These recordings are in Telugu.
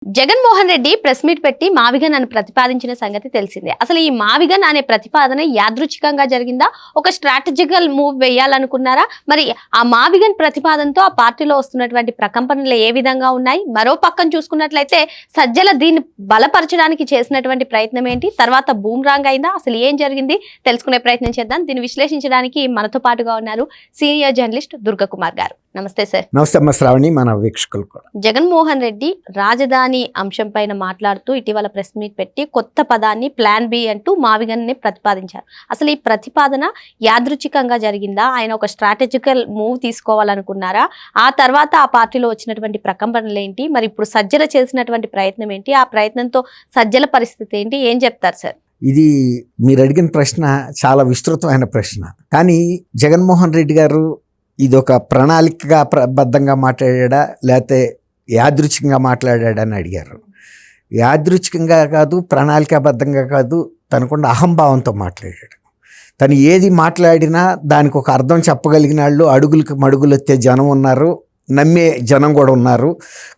జగన్మోహన్ రెడ్డి ప్రెస్ మీట్ పెట్టి మావిగన్ అని ప్రతిపాదించిన సంగతి తెలిసిందే. అసలు ఈ మావిగన్ అనే ప్రతిపాదన యాదృచ్ఛికంగా జరిగిందా? ఒక స్ట్రాటజికల్ మూవ్ వేయాలనుకున్నారా? మరి ఆ మావిగన్ ప్రతిపాదనతో ఆ పార్టీలో వస్తున్నటువంటి ప్రకంపనలు ఏ విధంగా ఉన్నాయి? మరో పక్కన చూసుకున్నట్లయితే సజ్జల దీన్ని బలపరచడానికి చేసినటువంటి ప్రయత్నం ఏంటి? తర్వాత బూమ్రాంగ్ అయిందా? అసలు ఏం జరిగింది తెలుసుకునే ప్రయత్నం చేద్దాం. దీన్ని విశ్లేషించడానికి మనతో పాటుగా ఉన్నారు సీనియర్ జర్నలిస్ట్ దుర్గా కుమార్ గారు. నమస్తే సార్. నమస్తే అమ్మ శ్రావణి, మన వీక్షకులు కూడా. జగన్మోహన్ రెడ్డి రాజధాని అంశం పైన మాట్లాడుతూ ఇటీవల ప్రెస్ మీట్ పెట్టి కొత్త పదాన్ని ప్లాన్ బి అంటూ మావిగన్ ని ప్రతిపాదించారు. అసలు ఈ ప్రతిపాదన యాదృచ్ఛికంగా జరిగిందా? ఆయన ఒక స్ట్రాటజికల్ మూవ్ తీసుకోవాలనుకున్నారా? ఆ తర్వాత ఆ పార్టీలో వచ్చినటువంటి ప్రకంపనలు ఏంటి? మరి ఇప్పుడు సజ్జల చేసినటువంటి ప్రయత్నం ఏంటి? ఆ ప్రయత్నంతో సజ్జల పరిస్థితి ఏంటి? ఏం చెప్తారు సార్? ఇది మీరు అడిగిన ప్రశ్న చాలా విస్తృతమైన ప్రశ్న. కానీ జగన్మోహన్ రెడ్డి గారు ఇది ఒక ప్రణాళికగా బద్ధంగా మాట్లాడా లేకపోతే యాదృచ్ఛికంగా మాట్లాడాడని అడిగారు. యాదృచ్ఛికంగా కాదు, ప్రణాళికాబద్ధంగా కాదు, తనకుండా అహంభావంతో మాట్లాడాడు. తను ఏది మాట్లాడినా దానికి ఒక అర్థం చెప్పగలిగిన వాళ్ళు అడుగులకు మడుగులు ఎత్తే జనం ఉన్నారు, నమ్మే జనం కూడా ఉన్నారు.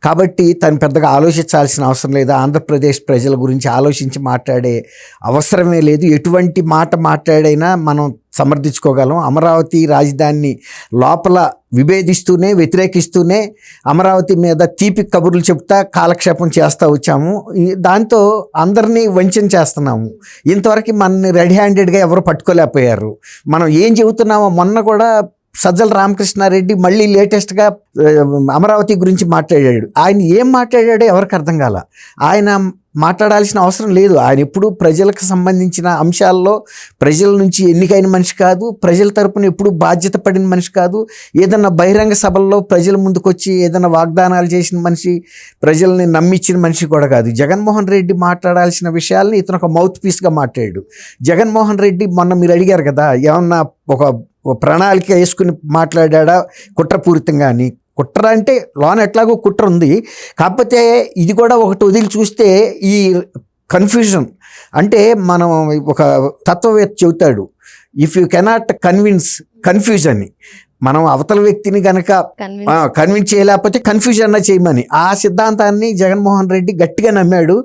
కాబట్టి తను పెద్దగా ఆలోచించాల్సిన అవసరం లేదు. ఆంధ్రప్రదేశ్ ప్రజల గురించి ఆలోచించి మాట్లాడే అవసరమే లేదు. ఎటువంటి మాట మాట్లాడైనా మనం సమర్థించుకోగలం. అమరావతి రాజధానిని లోపల విభేదిస్తూనే, వ్యతిరేకిస్తూనే అమరావతి మీద తీపి కబుర్లు చెప్తా కాలక్షేపం చేస్తూ వచ్చాము. దాంతో అందరినీ వంచన చేస్తున్నాము. ఇంతవరకు మనని రెడీ హ్యాండెడ్గా ఎవరు పట్టుకోలేకపోయారు. మనం ఏం చెబుతున్నామో మొన్న కూడా సజ్జల రామకృష్ణారెడ్డి మళ్ళీ లేటెస్ట్గా అమరావతి గురించి మాట్లాడాడు. ఆయన ఏం మాట్లాడాడో ఎవరికి అర్థం కాల. ఆయన మాట్లాడాల్సిన అవసరం లేదు. ఆయన ఎప్పుడు ప్రజలకు సంబంధించిన అంశాల్లో ప్రజల నుంచి ఎన్నికైన మనిషి కాదు, ప్రజల తరపున ఎప్పుడు బాధ్యత పడిన మనిషి కాదు. ఏదన్నా బహిరంగ సభల్లో ప్రజల ముందుకు వచ్చి ఏదైనా వాగ్దానాలు చేసిన మనిషి, ప్రజల్ని నమ్మించిన మనిషి కూడా కాదు. జగన్మోహన్ రెడ్డి మాట్లాడాల్సిన విషయాల్ని ఇతను ఒక మౌత్ పీస్గా మాట్లాడాడు. జగన్మోహన్ రెడ్డి మొన్న మీరు అడిగారు కదా, ఏమన్నా ఒక ప్రణాళిక వేసుకుని మాట్లాడా కుట్రపూరితంగా అని. కుట్ర అంటే లోన ఎట్లాగో కుట్ర ఉంది. కాకపోతే ఇది కూడా ఒకటి వదిలి చూస్తే ఈ కన్ఫ్యూజన్ అంటే, మనం ఒక తత్వవేత్త చెబుతాడు, ఇఫ్ యూ కెనాట్ కన్ఫ్యూజ్ అని. మనం అవతల వ్యక్తిని కనుక కన్విన్స్ చేయలేకపోతే కన్ఫ్యూజన్ అన్న చేయమని. ఆ సిద్ధాంతాన్ని జగన్మోహన్ రెడ్డి గట్టిగా నమ్మాడు.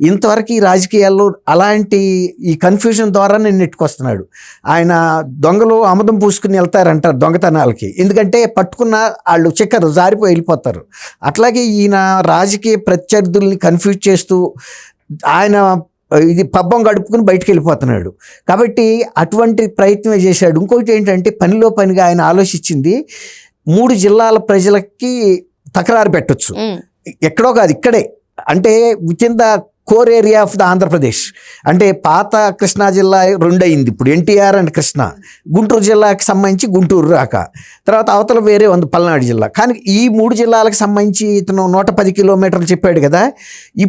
ఇంతవరకు ఈ రాజకీయాల్లో అలాంటి ఈ కన్ఫ్యూజన్ ద్వారా నేను నెట్టుకొస్తున్నాడు. ఆయన దొంగలు ఆముదం పూసుకుని వెళ్తారంటారు దొంగతనాలకి, ఎందుకంటే పట్టుకున్న వాళ్ళు చెక్కరు, జారిపోయి వెళ్ళిపోతారు. అట్లాగే ఈయన రాజకీయ ప్రత్యర్థుల్ని కన్ఫ్యూజ్ చేస్తూ ఆయన ఇది పబ్బం గడుపుకుని బయటకు వెళ్ళిపోతున్నాడు. కాబట్టి అటువంటి ప్రయత్నమే చేశాడు. ఇంకొకటి ఏంటంటే, పనిలో పనిగా ఆయన ఆలోచించింది 3 జిల్లాల ప్రజలకి తకరారు పెట్టొచ్చు. ఎక్కడో కాదు, ఇక్కడే. అంటే with in the core area of the Andhra Pradesh. అంటే పాత కృష్ణా జిల్లా 2 అయింది ఇప్పుడు, ఎన్టీఆర్ అండ్ కృష్ణ. గుంటూరు జిల్లాకి సంబంధించి గుంటూరు రాక, తర్వాత అవతల వేరే ఉంది పల్నాడు జిల్లా. కానీ ఈ 3 జిల్లాలకు సంబంధించి ఇతను 110 కిలోమీటర్లు చెప్పాడు కదా.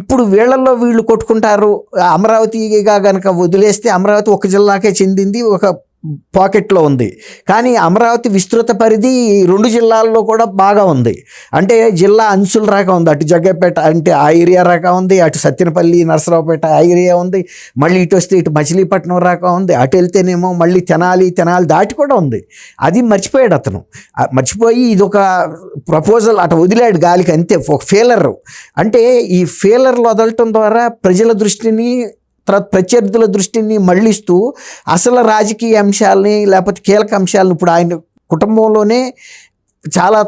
ఇప్పుడు వీళ్ళల్లో వీళ్ళు కొట్టుకుంటారు. అమరావతిగా కనుక వదిలేస్తే అమరావతి ఒక జిల్లాకే చెందింది, ఒక పాకెట్లో ఉంది. కానీ అమరావతి విస్తృత పరిధి 2 జిల్లాల్లో కూడా బాగా ఉంది. అంటే జిల్లా అంచుల రాక ఉంది. అటు జగ్గపేట అంటే ఆ ఏరియా రాక ఉంది, అటు సత్యనపల్లి నరసరావుపేట ఆ ఏరియా ఉంది, మళ్ళీ ఇటు వస్తే ఇటు మచిలీపట్నం రాక ఉంది, అటు వెళ్తేనేమో మళ్ళీ తెనాలి దాటి కూడా ఉంది. అది మర్చిపోయాడు అతను. మర్చిపోయి ఇది ఒక ప్రపోజల్ అటు వదిలాడు గాలికి, అంతే. ఒక ఫెయిలర్. అంటే ఈ ఫెయిలర్లు వదలటం ద్వారా ప్రజల దృష్టిని, తర్వాత ప్రత్యర్థుల దృష్టిని మళ్ళిస్తూ అసలు రాజకీయ అంశాలని లేకపోతే కీలక అంశాలను, ఇప్పుడు ఆయన కుటుంబంలోనే చాలా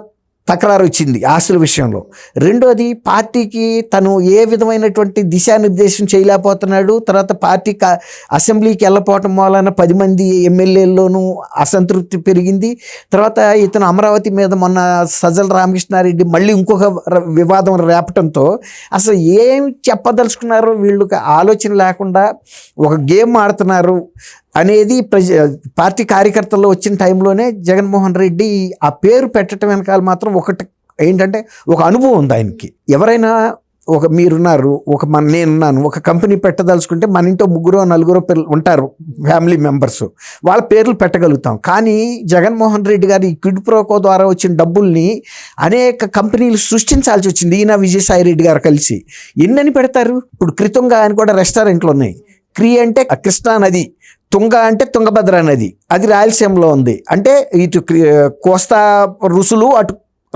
తకరారు వచ్చింది ఆస్తుల విషయంలో. రెండోది, పార్టీకి తను ఏ విధమైనటువంటి దిశానిర్దేశం చేయలేకపోతున్నాడు. తర్వాత పార్టీ అసెంబ్లీకి వెళ్ళపోవటం వలన 10 మంది ఎమ్మెల్యేల్లోనూ అసంతృప్తి పెరిగింది. తర్వాత ఇతను అమరావతి మీద మొన్న సజ్జల రామకృష్ణారెడ్డి మళ్ళీ ఇంకొక వివాదం రేపటంతో అసలు ఏం చెప్పదలుచుకున్నారో వీళ్ళకి ఆలోచన లేకుండా ఒక గేమ్ ఆడుతున్నారు అనేది పార్టీ కార్యకర్తల్లో వచ్చిన టైంలోనే జగన్మోహన్ రెడ్డి ఆ పేరు పెట్టడం వెనకాల మాత్రం ఒకటి ఏంటంటే, ఒక అనుభవం ఉంది ఆయనకి. ఎవరైనా మీరున్నారు, నేనున్నాను, ఒక కంపెనీ పెట్టదలుచుకుంటే మన ఇంట్లో 3-4 పిల్లలు ఉంటారు, ఫ్యామిలీ మెంబర్స్, వాళ్ళ పేర్లు పెట్టగలుగుతాం. కానీ జగన్మోహన్ రెడ్డి గారు ఈ క్విడ్ ప్రోకో ద్వారా వచ్చిన డబ్బుల్ని అనేక కంపెనీలు సృష్టించాల్సి వచ్చింది. ఈయన విజయసాయి రెడ్డి గారు కలిసి ఎన్నని పెడతారు. ఇప్పుడు కృతంగా ఆయన కూడా రెస్టారెంట్లు ఉన్నాయి. క్రీ అంటే కృష్ణా నది, తుంగ అంటే తుంగభద్ర నది, అది రాయలసీమలో ఉంది. అంటే ఇటు కోస్తా రుసులు, అటు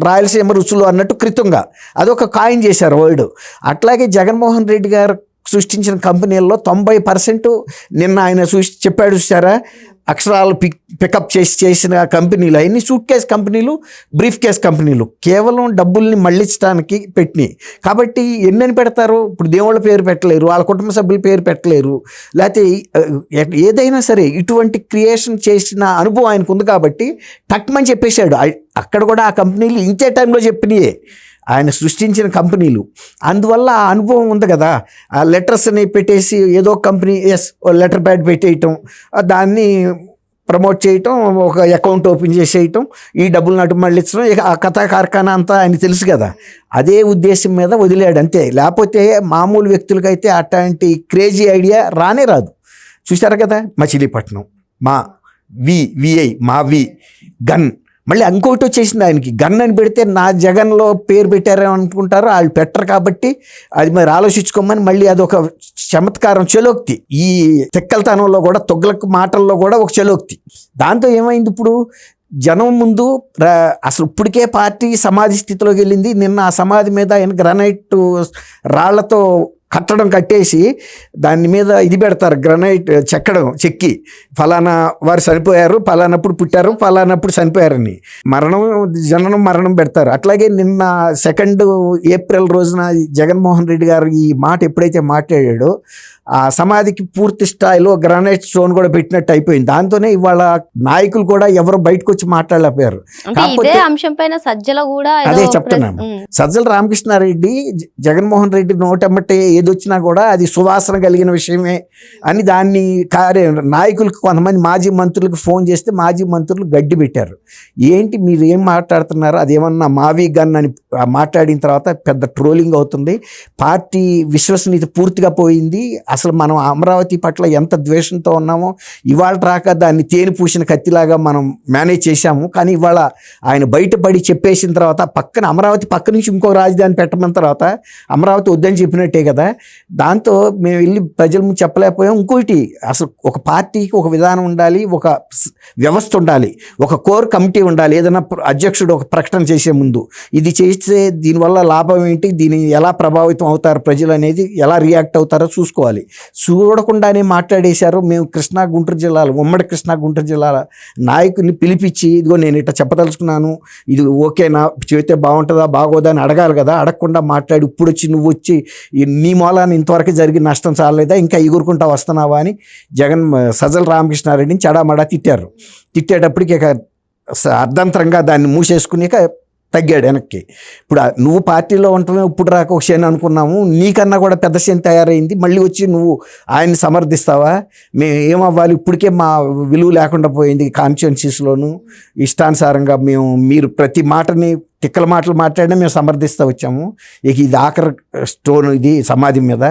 రాయలసీమ రుచులు అన్నట్టు కృతంగా అదొక కాయిన్ చేశారు వర్డ్. అట్లాగే జగన్మోహన్ రెడ్డి గారు సృష్టించిన కంపెనీల్లో 90% నిన్న ఆయన చెప్పాడు చూసారా, అక్షరాలు పికప్ చేసిన కంపెనీలు అవన్నీ సూట్ కేస్ కంపెనీలు, బ్రీఫ్ కేస్ కంపెనీలు, కేవలం డబ్బుల్ని మళ్ళించడానికి పెట్టినాయి. కాబట్టి ఎన్నని పెడతారు? ఇప్పుడు దేవుళ్ళ పేరు పెట్టలేరు, వాళ్ళ కుటుంబ సభ్యుల పేరు పెట్టలేరు, లేకపోతే ఏదైనా సరే ఇటువంటి క్రియేషన్ చేసిన అనుభవం ఆయనకు ఉంది కాబట్టి టక్మని చెప్పేశాడు. అక్కడ కూడా ఆ కంపెనీలు ఇంతే టైంలో చెప్పినాయే ఆయన సృష్టించిన కంపెనీలు. అందువల్ల ఆ అనుభవం ఉంది కదా. ఆ లెటర్స్ని పెట్టేసి ఏదో కంపెనీ లెటర్ ప్యాడ్ పెట్టేయటం, దాన్ని ప్రమోట్ చేయటం, ఒక అకౌంట్ ఓపెన్ చేసేయటం, ఈ డబ్బులు నటు మళ్ళించడం, ఇక ఆ కథా కార్ఖానా అంతా ఆయన తెలుసు కదా. అదే ఉద్దేశం మీద వదిలాడు అంతే. లేకపోతే మామూలు వ్యక్తులకైతే అట్లాంటి క్రేజీ ఐడియా రానే రాదు. చూశారు కదా, మచిలీపట్నం మావి గన్, మళ్ళీ ఇంకోటి వచ్చేసింది ఆయనకి. గన్ అని పెడితే నా జగన్లో పేరు పెట్టారని అనుకుంటారు, వాళ్ళు పెట్టరు కాబట్టి అది మరి ఆలోచించుకోమని మళ్ళీ అదొక చమత్కారం, చలోక్తి. ఈ తెక్కలతనంలో కూడా, తొగ్లక్ మాటల్లో కూడా ఒక చలోక్తి. దాంతో ఏమైంది, ఇప్పుడు జనం ముందు అసలు ఇప్పటికే పార్టీ సమాధి స్థితిలోకి వెళ్ళింది. నిన్న ఆ సమాధి మీద ఆయన గ్రానైట్ రాళ్లతో కట్టడం కట్టేసి దాని మీద ఇది పెడతారు, గ్రనైట్ చెక్కి ఫలానా వారు చనిపోయారు, ఫలానప్పుడు పుట్టారు, ఫలానప్పుడు చనిపోయారని జననం మరణం పెడతారు. అట్లాగే నిన్న 2 ఏప్రిల్ రోజున జగన్మోహన్ రెడ్డి గారు ఈ మాట ఎప్పుడైతే మాట్లాడాడో ఆ సమాధికి పూర్తి స్థాయిలో గ్రానైట్ స్టోన్ కూడా పెట్టినట్టు అయిపోయింది. దాంతోనే ఇవాళ నాయకులు కూడా ఎవరు బయటకు వచ్చి మాట్లాడలేకపోయారు. ఇదే అంశం పైన సజ్జల కూడా అదే చెప్తున్నాను. సజ్జల రామకృష్ణారెడ్డి జగన్మోహన్ రెడ్డి నోటమ్మటే ఏదొచ్చినా కూడా అది సువాసన కలిగిన విషయమే అని దాన్ని నాయకులకు కొంతమంది మాజీ మంత్రులకు ఫోన్ చేస్తే మాజీ మంత్రులు గడ్డి పెట్టారు. ఏంటి మీరు ఏం మాట్లాడుతున్నారు, అదేమన్నా మావి గన్ అని మాట్లాడిన తర్వాత పెద్ద ట్రోలింగ్ అవుతుంది. పార్టీ విశ్వసనీయత పూర్తిగా పోయింది. అసలు మనం అమరావతి పట్ల ఎంత ద్వేషంతో ఉన్నామో ఇవాళ రాక దాన్ని తేనె పూసిన కత్తిలాగా మనం మేనేజ్ చేశాము. కానీ ఇవాళ ఆయన బయటపడి చెప్పేసిన తర్వాత పక్కన అమరావతి పక్క నుంచి ఇంకో రాజధాని పెట్టమన్న తర్వాత అమరావతి వద్దని చెప్పినట్టే కదా. దాంతో మేము వెళ్ళి ప్రజల ముందు చెప్పలేకపోయాం. ఇంకోటి, అసలు ఒక పార్టీకి ఒక విధానం ఉండాలి, ఒక వ్యవస్థ ఉండాలి, ఒక కోర్ కమిటీ ఉండాలి. ఏదైనా అధ్యక్షుడు ఒక ప్రకటన చేసే ముందు ఇది చేస్తే దీనివల్ల లాభం ఏంటి, దీని ఎలా ప్రభావితం అవుతారు ప్రజలు అనేది, ఎలా రియాక్ట్ అవుతారో చూసుకోవాలి. చూడకుండానే మాట్లాడేశారు. మేము కృష్ణా గుంటూరు జిల్లాలో, ఉమ్మడి కృష్ణా గుంటూరు జిల్లాల నాయకుడిని పిలిపించి ఇదిగో నేను ఇట్లా చెప్పదలుచుకున్నాను, ఇది ఓకేనా, చెబితే బాగుంటుందా బాగోదా అని అడగాలి కదా. అడగకుండా మాట్లాడి ఇప్పుడు వచ్చి నువ్వు వచ్చి నీ మూలాన్ని ఇంతవరకు జరిగిన నష్టం చాలేదా, ఇంకా ఎగురుకుంటా వస్తున్నావా అని సజ్జల రామకృష్ణారెడ్డిని చెడామడా తిట్టారు. తిట్టేటప్పటికి ఇక అర్ధంతరంగా దాన్ని మూసేసుకుని తగ్గాడు వెనక్కి. ఇప్పుడు నువ్వు పార్టీలో ఉంటమే ఇప్పుడు రాక ఒక శని అనుకున్నాము, నీకన్నా కూడా పెద్ద శని తయారైంది. మళ్ళీ వచ్చి నువ్వు ఆయన్ని సమర్థిస్తావా? మేము ఏమవ్వాలి? ఇప్పటికే మా విలువ లేకుండా పోయింది కాన్స్టిట్యున్సీస్లోను. ఇష్టానుసారంగా మీరు ప్రతి మాటని తిక్కల మాటలు మాట్లాడినా మేము సమర్థిస్తూ వచ్చాము. ఇక ఇది ఆఖరి స్టోన్, ఇది సమాధి మీద,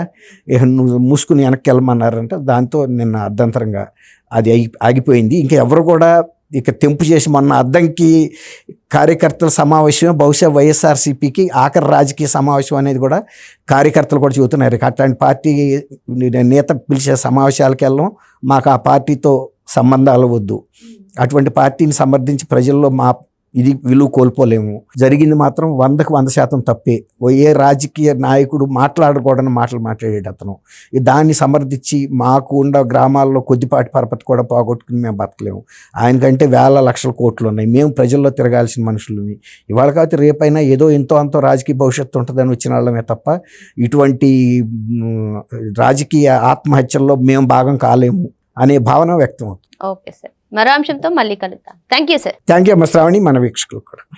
ఇక నువ్వు మూసుకుని వెనక్కి వెళ్ళమన్నారంటే దాంతో నిన్న అర్ధంతరంగా అది ఆగిపోయింది. ఇంకా ఎవరు కూడా ఇక తెంపు చేసి మొన్న అద్దంకి కార్యకర్తల సమావేశం బహుశా వైఎస్ఆర్సీపీకి ఆఖరి రాజకీయ సమావేశం అనేది కూడా కార్యకర్తలు కూడా చెబుతున్నారు. అట్లాంటి పార్టీ నేత పిలిచే సమావేశాలకు వెళ్ళడం, మాకు ఆ పార్టీతో సంబంధాలు వద్దు, అటువంటి పార్టీని సమర్థించి ప్రజల్లో ఇది విలువ కోల్పోలేము. జరిగింది మాత్రం 100కు 100% తప్పే. ఏ రాజకీయ నాయకుడు మాట్లాడకూడని మాటలు మాట్లాడేది అతను. దాన్ని సమర్థించి మాకు ఉన్న గ్రామాల్లో కొద్దిపాటి పరపతి కూడా పోగొట్టుకుని మేము బతకలేము. ఆయనకంటే వేల లక్షల కోట్లు ఉన్నాయి. మేము ప్రజల్లో తిరగాల్సిన మనుషులని. ఇవాళ కాబట్టి రేపైనా ఏదో ఎంతో అంతో రాజకీయ భవిష్యత్తు ఉంటుందని వచ్చిన వాళ్ళమే తప్ప ఇటువంటి రాజకీయ ఆత్మహత్యల్లో మేము భాగం కాలేము అనే భావన వ్యక్తం అవుతుంది. ఓకే సార్, మరో అంశంతో మళ్ళీ కలుద్దాం. Thank you sir. Thank you అమ్మ శ్రావణి, మన వీక్షకులు కూడా.